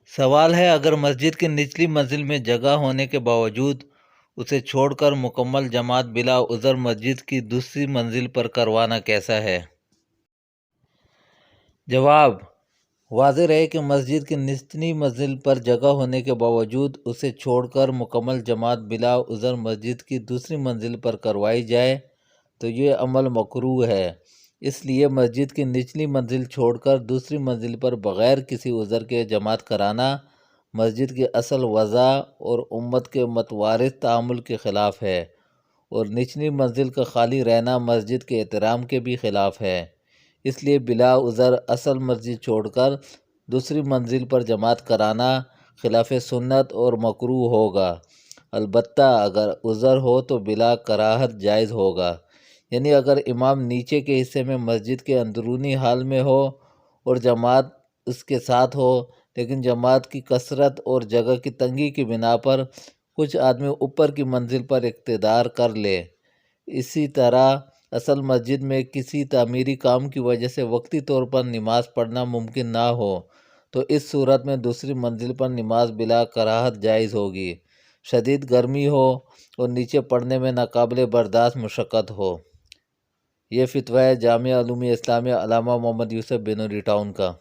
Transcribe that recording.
سوال ہے، اگر مسجد کی نچلی منزل میں جگہ ہونے کے باوجود اسے چھوڑ کر مکمل جماعت بلا عذر مسجد کی دوسری منزل پر کروانا کیسا ہے؟ جواب: واضح رہے کہ مسجد کی نچلی منزل پر جگہ ہونے کے باوجود اسے چھوڑ کر مکمل جماعت بلا عذر مسجد کی دوسری منزل پر کروائی جائے تو یہ عمل مکروہ ہے۔ اس لیے مسجد کی نچلی منزل چھوڑ کر دوسری منزل پر بغیر کسی عذر کے جماعت کرانا مسجد کی اصل وضع اور امت کے متوارث تعامل کے خلاف ہے، اور نچلی منزل کا خالی رہنا مسجد کے احترام کے بھی خلاف ہے۔ اس لیے بلا عذر اصل مسجد چھوڑ کر دوسری منزل پر جماعت کرانا خلاف سنت اور مکروہ ہوگا۔ البتہ اگر عذر ہو تو بلا کراہت جائز ہوگا، یعنی اگر امام نیچے کے حصے میں مسجد کے اندرونی حال میں ہو اور جماعت اس کے ساتھ ہو، لیکن جماعت کی کثرت اور جگہ کی تنگی کی بنا پر کچھ آدمی اوپر کی منزل پر اقتدار کر لے، اسی طرح اصل مسجد میں کسی تعمیری کام کی وجہ سے وقتی طور پر نماز پڑھنا ممکن نہ ہو، تو اس صورت میں دوسری منزل پر نماز بلا کراہت جائز ہوگی، شدید گرمی ہو اور نیچے پڑھنے میں ناقابل برداشت مشقت ہو۔ یہ فتویٰ ہے جامعہ علوم اسلامیہ علامہ محمد یوسف بنوری ٹاؤن کا۔